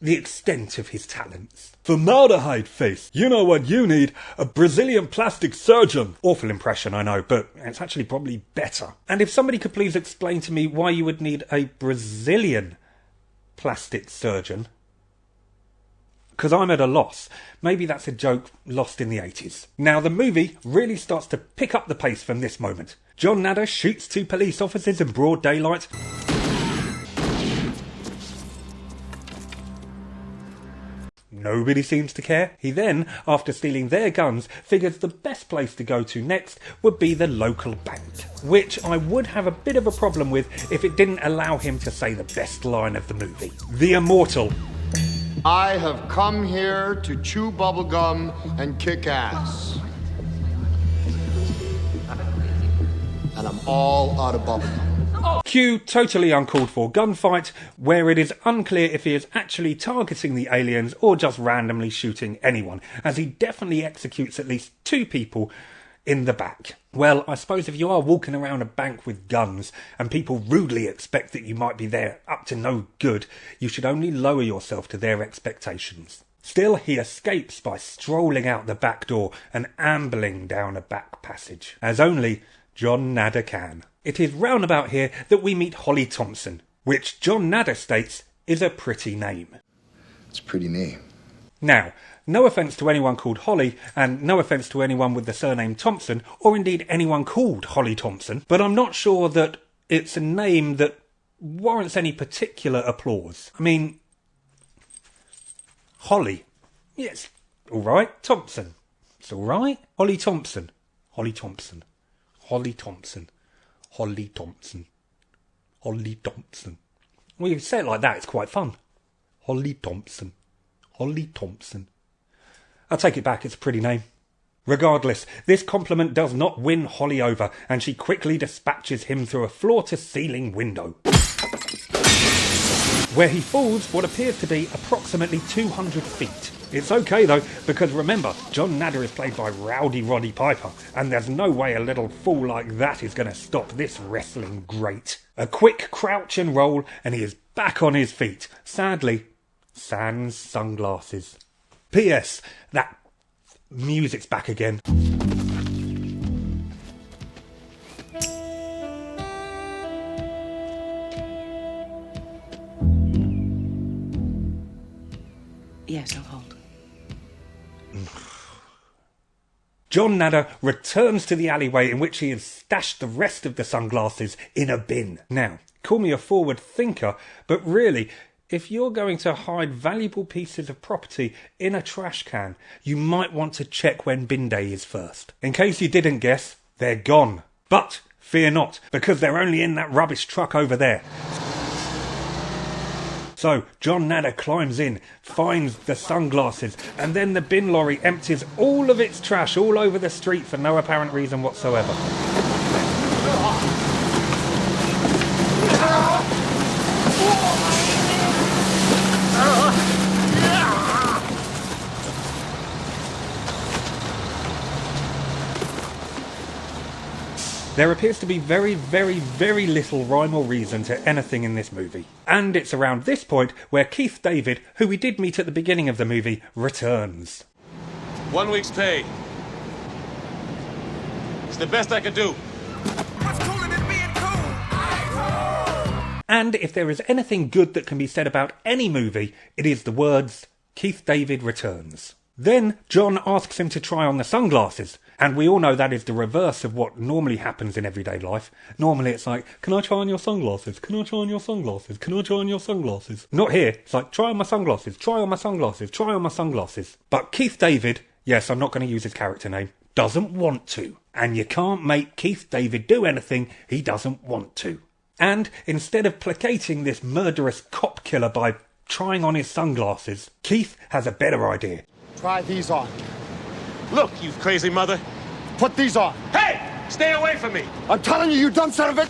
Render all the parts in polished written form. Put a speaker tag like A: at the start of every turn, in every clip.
A: the extent of his talents. Formaldehyde face, you know what you need? A Brazilian plastic surgeon. Awful impression, I know, but it's actually probably better. And if somebody could please explain to me why you would need a Brazilian plastic surgeon, because I'm at a loss. Maybe that's a joke lost in the 80s. Now, the movie really starts to pick up the pace from this moment. John Nadder shoots 2 police officers in broad daylight. Nobody seems to care. He then, after stealing their guns, figures the best place to go to next would be the local bank, which I would have a bit of a problem with if it didn't allow him to say the best line of the movie. The immortal,
B: I have come here to chew bubblegum and kick ass. And I'm all out of bubblegum.
A: Cue totally uncalled for gunfight, where it is unclear if he is actually targeting the aliens or just randomly shooting anyone, as he definitely executes at least 2 people in the back. Well, I suppose if you are walking around a bank with guns and people rudely expect that you might be there up to no good, you should only lower yourself to their expectations. Still, he escapes by strolling out the back door and ambling down a back passage, as only John Nadder can. It is round about here that we meet Holly Thompson, which John Nadder states is a pretty name.
B: It's a pretty name.
A: Now, no offence to anyone called Holly, and no offence to anyone with the surname Thompson, or indeed anyone called Holly Thompson, but I'm not sure that it's a name that warrants any particular applause. I mean, Holly. Yes, alright. Thompson. It's alright. Holly Thompson. Holly Thompson. Holly Thompson. Holly Thompson. Holly Thompson. Well, you say it like that, it's quite fun. Holly Thompson. Holly Thompson. I'll take it back, it's a pretty name. Regardless, this compliment does not win Holly over, and she quickly dispatches him through a floor-to-ceiling window, where he falls what appears to be approximately 200 feet. It's okay though, because remember, John Nadder is played by Rowdy Roddy Piper, and there's no way a little fool like that is going to stop this wrestling great. A quick crouch and roll, and he is back on his feet. Sadly, sans sunglasses. P.S. That music's back again.
C: Yes, I'll hold.
A: John Nadder returns to the alleyway in which he has stashed the rest of the sunglasses in a bin. Now, call me a forward thinker, but really, if you're going to hide valuable pieces of property in a trash can, you might want to check when bin day is first. In case you didn't guess, they're gone. But fear not, because they're only in that rubbish truck over there. So, John Nadder climbs in, finds the sunglasses, and then the bin lorry empties all of its trash all over the street for no apparent reason whatsoever. There appears to be very, very, very little rhyme or reason to anything in this movie. And it's around this point where Keith David, who we did meet at the beginning of the movie, returns.
D: 1 week's pay. It's the best I could do.
E: What's cooler than being cool?
A: And if there is anything good that can be said about any movie, it is the words, Keith David returns. Then John asks him to try on the sunglasses, and we all know that is the reverse of what normally happens in everyday life. Normally it's like, can I try on your sunglasses? Can I try on your sunglasses? Can I try on your sunglasses? Not here. It's like, try on my sunglasses, try on my sunglasses, try on my sunglasses. But Keith David, yes, I'm not going to use his character name, doesn't want to. And you can't make Keith David do anything he doesn't want to. And instead of placating this murderous cop killer by trying on his sunglasses, Keith has a better idea.
B: Try these on.
D: Look, you crazy mother.
B: Put these on.
D: Hey! Stay away from me!
B: I'm telling you, you dumb son of a...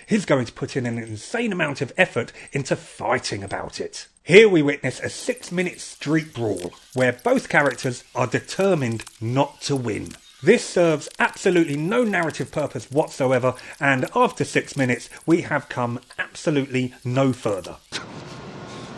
A: He's going to put in an insane amount of effort into fighting about it. Here we witness a 6-minute street brawl, where both characters are determined not to win. This serves absolutely no narrative purpose whatsoever, and after 6 minutes, we have come absolutely no further.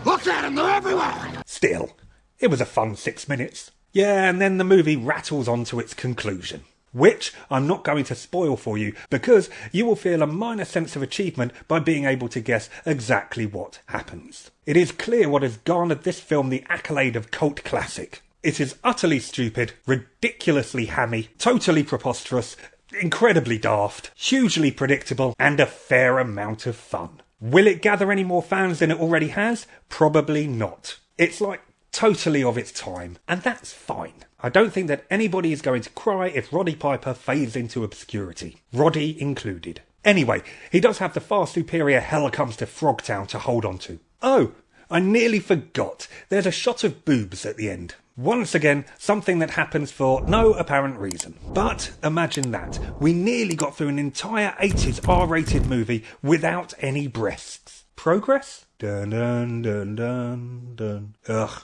F: Look at them, they're everywhere!
A: Still, it was a fun 6 minutes. Yeah, and then the movie rattles on to its conclusion, which I'm not going to spoil for you because you will feel a minor sense of achievement by being able to guess exactly what happens. It is clear what has garnered this film the accolade of cult classic. It is utterly stupid, ridiculously hammy, totally preposterous, incredibly daft, hugely predictable, and a fair amount of fun. Will it gather any more fans than it already has? Probably not. It's like totally of its time, and that's fine. I don't think that anybody is going to cry if Roddy Piper fades into obscurity, Roddy included. Anyway, he does have the far superior Hell Comes to Frogtown to hold on to. Oh, I nearly forgot. There's a shot of boobs at the end. Once again, something that happens for no apparent reason. But imagine that. We nearly got through an entire 80s R-rated movie without any breasts. Progress? Dun dun dun dun dun. Ugh.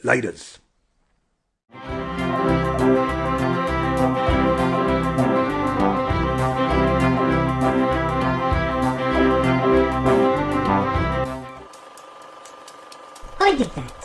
A: Laters.
G: I did that.